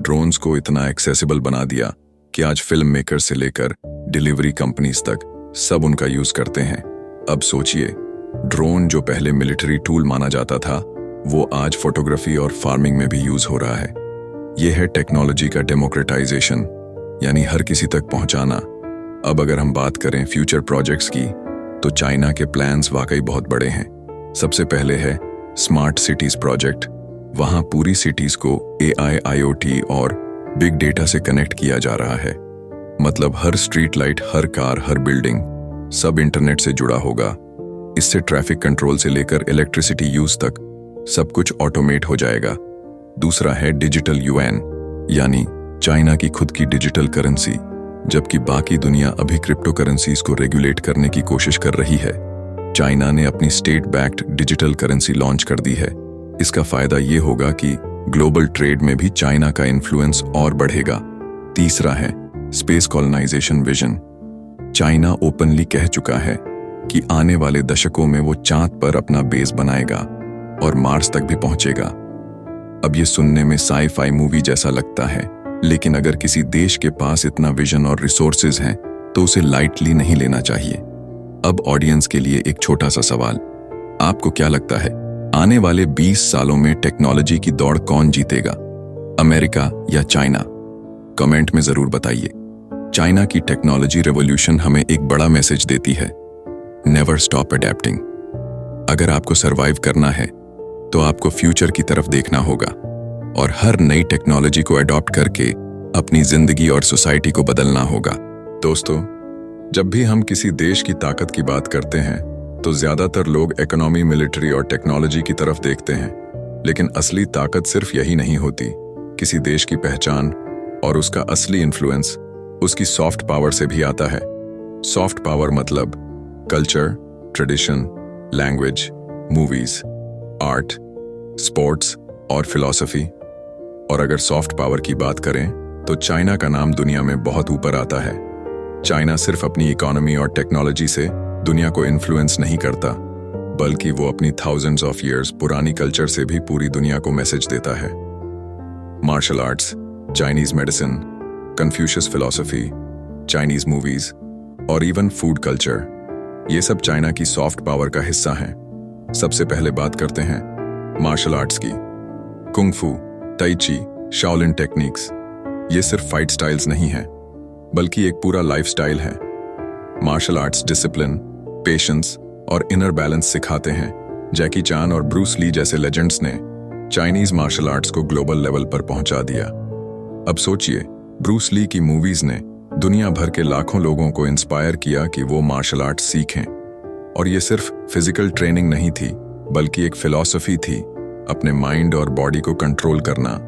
Speaker 1: ड्रोन्स को इतना एक्सेसिबल बना दिया कि आज फिल्म मेकर से लेकर डिलीवरी कंपनीज तक सब उनका यूज करते हैं। अब सोचिए, ड्रोन जो पहले मिलिट्री टूल माना जाता था वो आज फोटोग्राफी और फार्मिंग में भी यूज हो रहा है। यह है टेक्नोलॉजी का डेमोक्रेटाइजेशन, यानी हर किसी तक पहुंचाना। अब अगर हम बात करें फ्यूचर प्रोजेक्ट्स की तो चाइना के प्लान्स वाकई बहुत बड़े हैं। सबसे पहले है स्मार्ट सिटीज प्रोजेक्ट। वहां पूरी सिटीज को AI, IoT और बिग डेटा से कनेक्ट किया जा रहा है। मतलब हर स्ट्रीट लाइट, हर कार, हर बिल्डिंग सब इंटरनेट से जुड़ा होगा। इससे ट्रैफिक कंट्रोल से लेकर इलेक्ट्रिसिटी यूज तक सब कुछ ऑटोमेट हो जाएगा। दूसरा है डिजिटल युआन, यानी चाइना की खुद की डिजिटल करेंसी। जबकि बाकी दुनिया अभी क्रिप्टो करेंसीज को रेगुलेट करने की कोशिश कर रही है, चाइना ने अपनी state backed digital currency launch कर दी है। इसका फायदा ये होगा कि ग्लोबल ट्रेड में भी चाइना का इन्फ्लुएंस और बढ़ेगा। तीसरा है space colonisation vision. China openly कह चुका है कि आने वाले दशकों में वो चांद पर अपना बेस बनाएगा और मार्स तक भी पहुंचेगा। अब ये सुनने में साई-फाई मूवी जैसा लगता है, लेकिन अगर किसी देश के पास इतना विजन और रिसोर्सेज हैं तो उसे लाइटली नहीं लेना चाहिए। अब ऑडियंस के लिए एक छोटा सा सवाल, आपको क्या लगता है आने वाले 20 सालों में टेक्नोलॉजी की दौड़ कौन जीतेगा, अमेरिका या चाइना? कमेंट में जरूर बताइए। चाइना की टेक्नोलॉजी रेवोल्यूशन हमें एक बड़ा मैसेज देती है, नेवर स्टॉप अडेप्टिंग। अगर आपको सरवाइव करना है तो आपको फ्यूचर की तरफ देखना होगा और हर नई टेक्नोलॉजी को अडॉप्ट करके अपनी जिंदगी और सोसाइटी को बदलना होगा। दोस्तों, जब भी हम किसी देश की ताकत की बात करते हैं तो ज्यादातर लोग इकोनॉमी, मिलिट्री और टेक्नोलॉजी की तरफ देखते हैं, लेकिन असली ताकत सिर्फ यही नहीं होती। किसी देश की पहचान और उसका असली इन्फ्लुएंस उसकी सॉफ्ट पावर से भी आता है। सॉफ्ट पावर मतलब culture, tradition, language, movies, art, sports और फिलॉसफी। और अगर सॉफ्ट पावर की बात करें तो चाइना का नाम दुनिया में बहुत ऊपर आता है। चाइना सिर्फ अपनी इकोनॉमी और टेक्नोलॉजी से दुनिया को इन्फ्लुएंस नहीं करता, बल्कि वो अपनी थाउजेंड्स ऑफ ईयर्स पुरानी कल्चर से भी पूरी दुनिया को मैसेज देता है। Martial arts, Chinese medicine, Confucius philosophy, Chinese movies और इवन फूड कल्चर, ये सब चाइना की सॉफ्ट पावर का हिस्सा हैं। सबसे पहले बात करते हैं मार्शल आर्ट्स की। कुंग फू, टाई ची, शाओलिन टेक्निक्स, ये सिर्फ फाइट स्टाइल्स नहीं हैं, बल्कि एक पूरा लाइफस्टाइल है। मार्शल आर्ट्स डिसिप्लिन, पेशेंस और इनर बैलेंस सिखाते हैं। जैकी चान और ब्रूस ली जैसे लेजेंड्स ने चाइनीज मार्शल आर्ट्स को ग्लोबल लेवल पर पहुंचा दिया। अब सोचिए, ब्रूस ली की मूवीज ने दुनिया भर के लाखों लोगों को इंस्पायर किया कि वो मार्शल आर्ट्स सीखें। और ये सिर्फ फिजिकल ट्रेनिंग नहीं थी, बल्कि एक फिलॉसफी थी, अपने माइंड और बॉडी को कंट्रोल करना।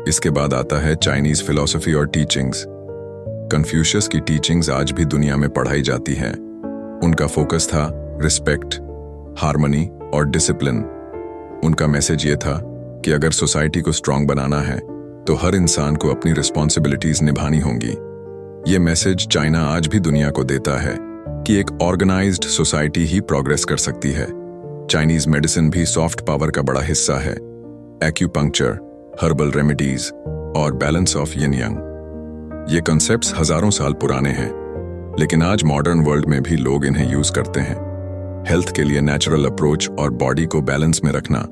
Speaker 1: इसके बाद आता है चाइनीज फिलॉसफी और टीचिंग्स। कन्फ्यूशियस की टीचिंग्स आज भी दुनिया में पढ़ाई जाती हैं। उनका फोकस था रिस्पेक्ट, हार्मनी और डिसिप्लिन। उनका मैसेज ये था कि अगर सोसाइटी को स्ट्रांग बनाना है तो हर इंसान को अपनी रिस्पॉन्सिबिलिटीज निभानी होंगी। ये मैसेज चाइना आज भी दुनिया को देता है कि एक ऑर्गेनाइज्ड सोसाइटी ही प्रोग्रेस कर सकती है। चाइनीज मेडिसिन भी सॉफ्ट पावर का बड़ा हिस्सा है। एक्यूपंक्चर, हर्बल रेमेडीज और बैलेंस ऑफ यिन यांग, ये कॉन्सेप्ट्स हजारों साल पुराने हैं, लेकिन आज मॉडर्न वर्ल्ड में भी लोग इन्हें यूज करते हैं। हेल्थ के लिए नेचुरल अप्रोच और बॉडी को बैलेंस में रखना,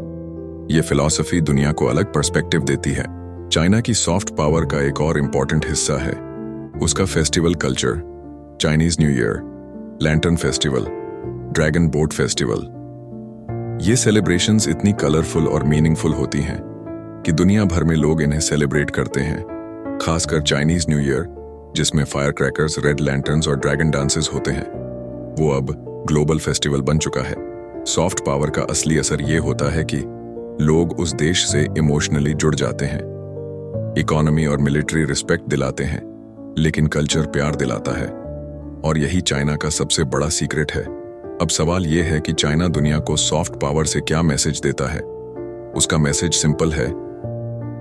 Speaker 1: ये फिलॉसफी दुनिया को अलग पर्सपेक्टिव देती है। चाइना की सॉफ्ट पावर का एक और इम्पॉर्टेंट हिस्सा है उसका festival culture. Chinese new year, lantern festival, dragon boat festival, ये सेलिब्रेशंस इतनी कलरफुल और मीनिंगफुल होती हैं कि दुनिया भर में लोग इन्हें सेलिब्रेट करते हैं। खासकर चाइनीज न्यू ईयर, जिसमें फायर क्रैकर्स, रेड लैंटर्न्स और ड्रैगन डांसेस होते हैं, वो अब ग्लोबल फेस्टिवल बन चुका है। सॉफ्ट पावर का असली असर ये होता है कि लोग उस देश से इमोशनली जुड़ जाते हैं। इकोनॉमी और मिलिट्री रिस्पेक्ट दिलाते हैं, लेकिन कल्चर प्यार दिलाता है। और यही चाइना का सबसे बड़ा सीक्रेट है। अब सवाल यह है कि चाइना दुनिया को सॉफ्ट पावर से क्या मैसेज देता है। उसका मैसेज सिंपल है,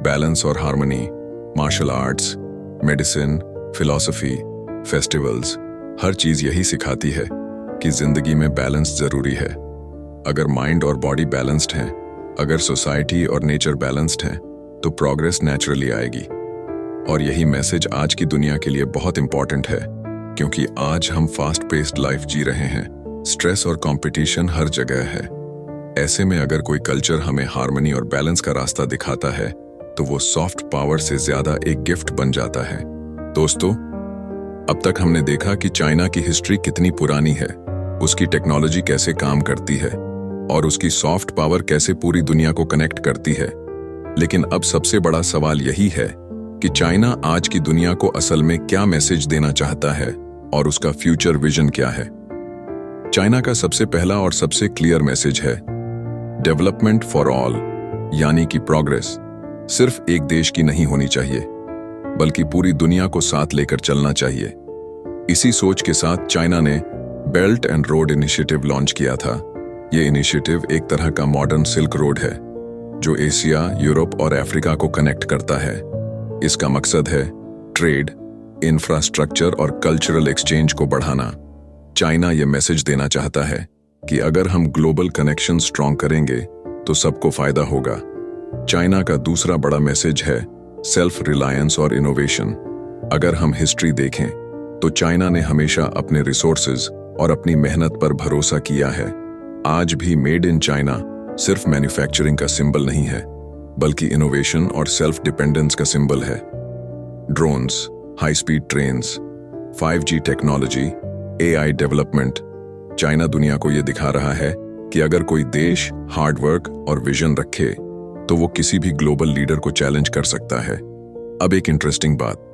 Speaker 1: बैलेंस और harmony. Martial arts, medicine, philosophy, festivals, हर चीज यही सिखाती है कि जिंदगी में बैलेंस जरूरी है। अगर माइंड और बॉडी बैलेंस्ड हैं, अगर सोसाइटी और नेचर बैलेंस्ड हैं, तो प्रोग्रेस नेचुरली आएगी। और यही मैसेज आज की दुनिया के लिए बहुत इंपॉर्टेंट है, क्योंकि आज हम फास्ट पेस्ड लाइफ जी रहे हैं। स्ट्रेस और कंपटीशन हर जगह है। ऐसे में अगर कोई कल्चर हमें हार्मनी और बैलेंस का रास्ता दिखाता है तो वो सॉफ्ट पावर से ज्यादा एक गिफ्ट बन जाता है। दोस्तों, अब तक हमने देखा कि चाइना की हिस्ट्री कितनी पुरानी है, उसकी टेक्नोलॉजी कैसे काम करती है और उसकी सॉफ्ट पावर कैसे पूरी दुनिया को कनेक्ट करती है। लेकिन अब सबसे बड़ा सवाल यही है कि चाइना आज की दुनिया को असल में क्या मैसेज देना चाहता है और उसका फ्यूचर विजन क्या है। चाइना का सबसे पहला और सबसे क्लियर मैसेज है डेवलपमेंट फॉर ऑल, यानी कि प्रोग्रेस सिर्फ एक देश की नहीं होनी चाहिए, बल्कि पूरी दुनिया को साथ लेकर चलना चाहिए। इसी सोच के साथ चाइना ने belt and road initiative launch किया था। ये इनिशिएटिव एक तरह का मॉडर्न सिल्क रोड है जो एशिया, यूरोप और अफ्रीका को कनेक्ट करता है। इसका मकसद है ट्रेड, इंफ्रास्ट्रक्चर और कल्चरल एक्सचेंज को बढ़ाना। चाइना ये मैसेज देना चाहता है कि अगर हम ग्लोबल कनेक्शन स्ट्रॉन्ग करेंगे तो सबको फायदा होगा। चाइना का दूसरा बड़ा मैसेज है सेल्फ रिलायंस और इनोवेशन। अगर हम हिस्ट्री देखें तो चाइना ने हमेशा अपने रिसोर्सेज और अपनी मेहनत पर भरोसा किया है। आज भी मेड इन चाइना सिर्फ मैन्युफैक्चरिंग का सिंबल नहीं है, बल्कि इनोवेशन और सेल्फ डिपेंडेंस का सिंबल है। Drones, high speed trains, 5G technology, AI development, China दुनिया को यह दिखा रहा है कि अगर कोई देश हार्डवर्क और विजन रखे तो वो किसी भी ग्लोबल लीडर को चैलेंज कर सकता है। अब एक इंटरेस्टिंग बात,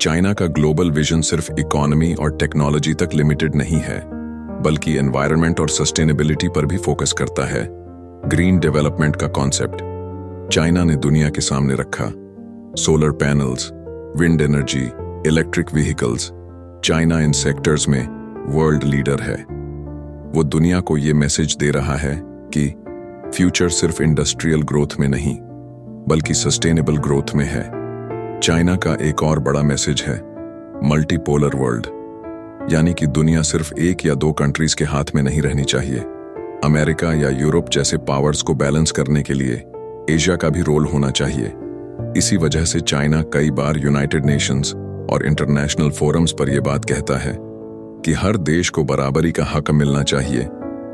Speaker 1: चाइना का ग्लोबल विजन सिर्फ इकोनॉमी और टेक्नोलॉजी तक लिमिटेड नहीं है, बल्कि एनवायरनमेंट और सस्टेनेबिलिटी पर भी फोकस करता है। ग्रीन डेवलपमेंट का कॉन्सेप्ट चाइना ने दुनिया के सामने रखा। Solar panels, wind energy, electric vehicles, China in sectors में वर्ल्ड लीडर है। वो दुनिया को ये मैसेज दे रहा है कि फ्यूचर सिर्फ इंडस्ट्रियल ग्रोथ में नहीं, बल्कि सस्टेनेबल ग्रोथ में है। चाइना का एक और बड़ा मैसेज है मल्टीपोलर वर्ल्ड, यानी कि दुनिया सिर्फ एक या दो कंट्रीज के हाथ में नहीं रहनी चाहिए। अमेरिका या यूरोप जैसे पावर्स को बैलेंस करने के लिए एशिया का भी रोल होना चाहिए। इसी वजह से चाइना कई बार यूनाइटेड नेशंस और इंटरनेशनल फोरम्स पर यह बात कहता है कि हर देश को बराबरी का हक मिलना चाहिए।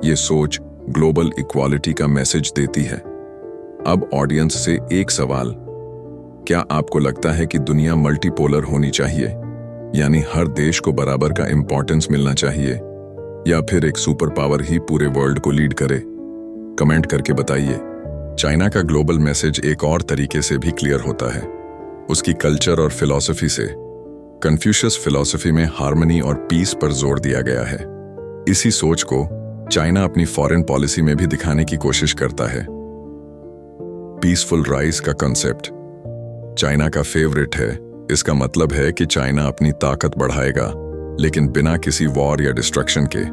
Speaker 1: ये सोच ग्लोबल इक्वालिटी का मैसेज देती है। अब ऑडियंस से एक सवाल, क्या आपको लगता है कि दुनिया मल्टीपोलर होनी चाहिए, यानी हर देश को बराबर का इंपॉर्टेंस मिलना चाहिए, या फिर एक सुपर पावर ही पूरे वर्ल्ड को लीड करे? कमेंट करके बताइए। चाइना का ग्लोबल मैसेज एक और तरीके से भी क्लियर होता है, उसकी कल्चर और फिलॉसफी से। कन्फ्यूशियस फिलॉसफी में हार्मनी और पीस पर जोर दिया गया है। इसी सोच को चाइना अपनी फॉरेन पॉलिसी में भी दिखाने की कोशिश करता है। पीसफुल राइज का कॉन्सेप्ट चाइना का फेवरेट है। इसका मतलब है कि चाइना अपनी ताकत बढ़ाएगा, लेकिन बिना किसी वॉर या डिस्ट्रक्शन के।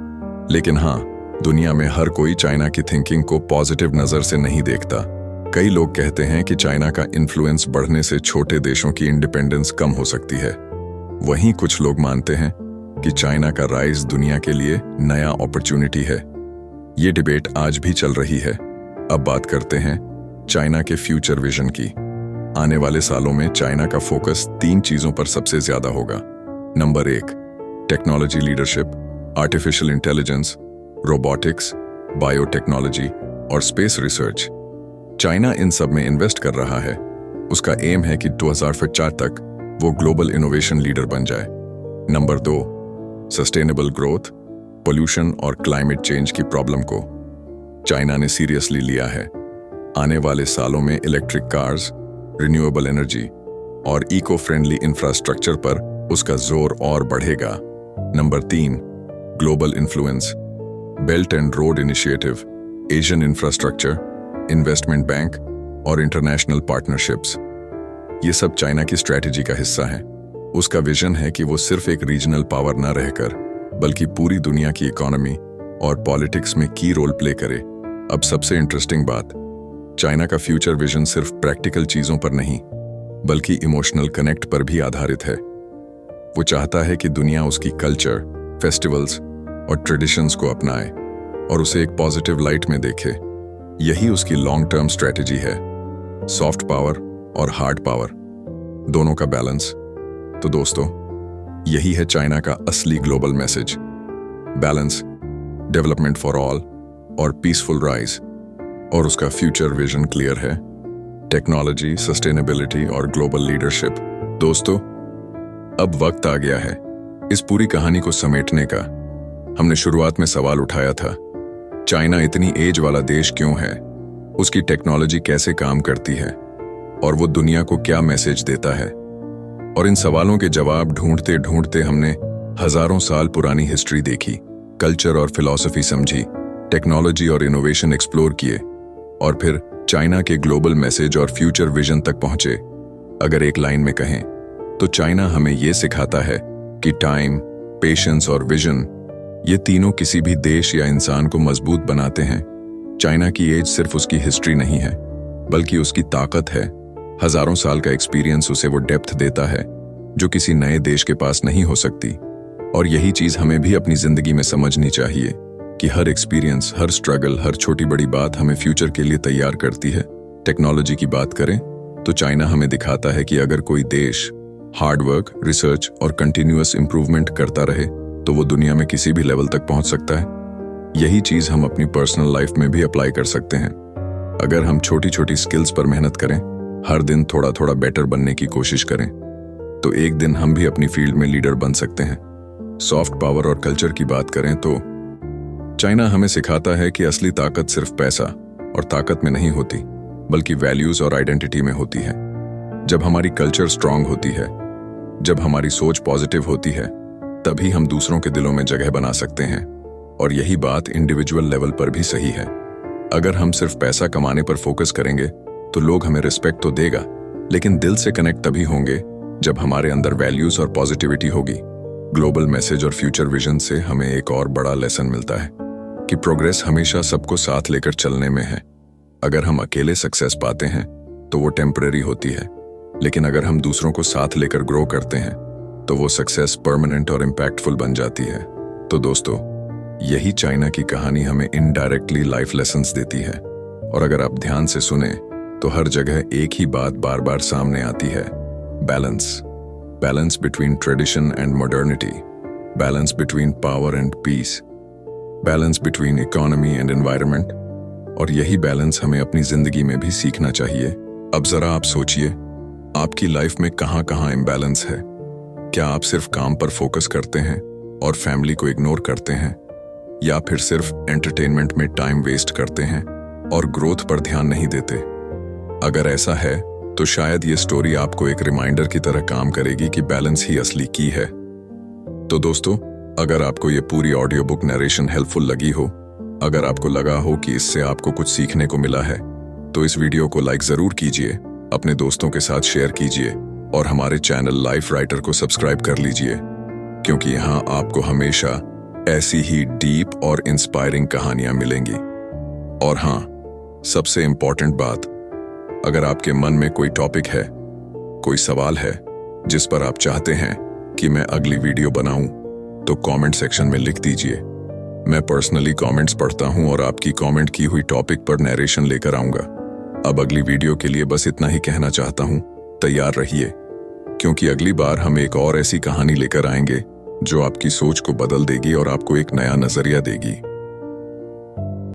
Speaker 1: लेकिन हाँ, दुनिया में हर कोई चाइना की थिंकिंग को पॉजिटिव नजर से नहीं देखता। कई लोग कहते हैं कि चाइना का इन्फ्लुएंस बढ़ने से छोटे देशों की इंडिपेंडेंस कम हो सकती है। वहीं कुछ लोग मानते हैं कि चाइना का राइज दुनिया के लिए नया अपॉर्चुनिटी है। ये डिबेट आज भी चल रही है। अब बात करते हैं चाइना के फ्यूचर विजन की। आने वाले सालों में चाइना का फोकस 3 चीजों पर सबसे ज्यादा होगा। Number 1, technology leadership, artificial intelligence, robotics, biotechnology और स्पेस रिसर्च। चाइना इन सब में इन्वेस्ट कर रहा है। उसका एम है कि 2050 तक वो ग्लोबल इनोवेशन लीडर बन जाए। नंबर 2, सस्टेनेबल ग्रोथ, पोल्यूशन और क्लाइमेट चेंज की प्रॉब्लम को चाइना ने सीरियसली लिया है। आने वाले सालों में इलेक्ट्रिक कार्स, रिन्यूएबल एनर्जी और इको फ्रेंडली इंफ्रास्ट्रक्चर पर उसका जोर और बढ़ेगा। Number 3, global influence, belt and road initiative, Asian infrastructure, investment bank और इंटरनेशनल पार्टनरशिप्स। ये सब चाइना की स्ट्रैटेजी का हिस्सा है। उसका विजन है कि वो सिर्फ एक रीजनल पावर न रहकर, बल्कि पूरी दुनिया की इकोनॉमी और पॉलिटिक्स में की रोल प्ले करे। अब सबसे इंटरेस्टिंग बात, चाइना का फ्यूचर विजन सिर्फ प्रैक्टिकल चीजों पर नहीं, बल्कि इमोशनल कनेक्ट पर भी आधारित है। वो चाहता है कि दुनिया उसकी कल्चर, फेस्टिवल्स और ट्रेडिशंस को अपनाए और उसे एक पॉजिटिव लाइट में देखे। यही उसकी लॉन्ग टर्म स्ट्रैटेजी है, सॉफ्ट पावर और हार्ड पावर, दोनों का बैलेंस। तो दोस्तों, यही है चाइना का असली global message, balance, development for all और पीसफुल राइज। और उसका फ्यूचर विजन क्लियर है, टेक्नोलॉजी, सस्टेनेबिलिटी और ग्लोबल लीडरशिप। दोस्तों, अब वक्त आ गया है इस पूरी कहानी को समेटने का। हमने शुरुआत में सवाल उठाया था, चाइना इतनी एज वाला देश क्यों है, उसकी टेक्नोलॉजी कैसे काम करती है और वो दुनिया को क्या मैसेज देता है। और इन सवालों के जवाब ढूंढते ढूंढते हमने हजारों साल पुरानी हिस्ट्री देखी, कल्चर और फिलॉसफी समझी, टेक्नोलॉजी और इनोवेशन एक्सप्लोर किए और फिर चाइना के ग्लोबल मैसेज और फ्यूचर विजन तक पहुंचे। अगर एक लाइन में कहें तो चाइना हमें यह सिखाता है कि टाइम, पेशेंस और विजन, ये तीनों किसी भी देश या इंसान को मजबूत बनाते हैं। चाइना की एज सिर्फ उसकी हिस्ट्री नहीं है, बल्कि उसकी ताकत है। हजारों साल का एक्सपीरियंस उसे वो डेप्थ देता है जो किसी नए देश के पास नहीं हो सकती। और यही चीज हमें भी अपनी जिंदगी में समझनी चाहिए कि हर एक्सपीरियंस, हर स्ट्रगल, हर छोटी बड़ी बात हमें फ्यूचर के लिए तैयार करती है। टेक्नोलॉजी की बात करें तो चाइना हमें दिखाता है कि अगर कोई देश हार्ड वर्क, रिसर्च और कंटिन्यूअस इंप्रूवमेंट करता रहे तो वो दुनिया में किसी भी लेवल तक पहुंच सकता है। यही चीज हम अपनी पर्सनल लाइफ में भी अप्लाई कर सकते हैं। अगर हम छोटी छोटी स्किल्स पर मेहनत करें, हर दिन थोड़ा थोड़ा बेटर बनने की कोशिश करें, तो एक दिन हम भी अपनी फील्ड में लीडर बन सकते हैं। सॉफ्ट पावर और कल्चर की बात करें तो चाइना हमें सिखाता है कि असली ताकत सिर्फ पैसा और ताकत में नहीं होती, बल्कि वैल्यूज और आइडेंटिटी में होती है। जब हमारी कल्चर स्ट्रांग होती है, जब हमारी सोच पॉजिटिव होती है, तभी हम दूसरों के दिलों में जगह बना सकते हैं। और यही बात इंडिविजुअल लेवल पर भी सही है। अगर हम सिर्फ पैसा कमाने पर फोकस करेंगे तो लोग हमें रिस्पेक्ट तो देगा, लेकिन दिल से कनेक्ट तभी होंगे जब हमारे अंदर वैल्यूज और पॉजिटिविटी होगी। ग्लोबल मैसेज और फ्यूचर विजन से हमें एक और बड़ा लेसन मिलता है कि प्रोग्रेस हमेशा सबको साथ लेकर चलने में है। अगर हम अकेले सक्सेस पाते हैं तो वो टेम्परेरी होती है, लेकिन अगर हम दूसरों को साथ लेकर ग्रो करते हैं तो वो सक्सेस परमानेंट और इम्पैक्टफुल बन जाती है। तो दोस्तों, यही चाइना की कहानी हमें इनडायरेक्टली लाइफ लेसन्स देती है। और अगर आप ध्यान से सुने तो हर जगह एक ही बात बार बार सामने आती है, balance. Balance between tradition and modernity, balance between power and peace, balance between economy and environment. और यही बैलेंस हमें अपनी जिंदगी में भी सीखना चाहिए। अब जरा आप सोचिए, आपकी लाइफ में कहाँ कहाँ इम्बैलेंस है। क्या आप सिर्फ काम पर फोकस करते हैं और फैमिली को इग्नोर करते हैं, या फिर सिर्फ एंटरटेनमेंट में टाइम वेस्ट करते हैं और ग्रोथ पर ध्यान नहीं देते? अगर ऐसा है तो शायद ये स्टोरी आपको एक रिमाइंडर की तरह काम करेगी कि बैलेंस ही असली की है। तो दोस्तों, अगर आपको ये पूरी ऑडियो बुक नरेशन हेल्पफुल लगी हो, अगर आपको लगा हो कि इससे आपको कुछ सीखने को मिला है, तो इस वीडियो को लाइक जरूर कीजिए, अपने दोस्तों के साथ शेयर कीजिए और हमारे चैनल लाइफ राइटर को सब्सक्राइब कर लीजिए, क्योंकि यहाँ आपको हमेशा ऐसी ही डीप और इंस्पायरिंग कहानियां मिलेंगी। और हाँ, सबसे इंपॉर्टेंट बात, अगर आपके मन में कोई टॉपिक है, कोई सवाल है जिस पर आप चाहते हैं कि मैं अगली वीडियो बनाऊं, तो कमेंट सेक्शन में लिख दीजिए। मैं पर्सनली कमेंट्स पढ़ता हूं और आपकी कमेंट की हुई टॉपिक पर नरेशन लेकर आऊंगा। अब अगली वीडियो के लिए बस इतना ही कहना चाहता हूं, तैयार रहिए, क्योंकि अगली बार हम एक और ऐसी कहानी लेकर आएंगे जो आपकी सोच को बदल देगी और आपको एक नया नजरिया देगी।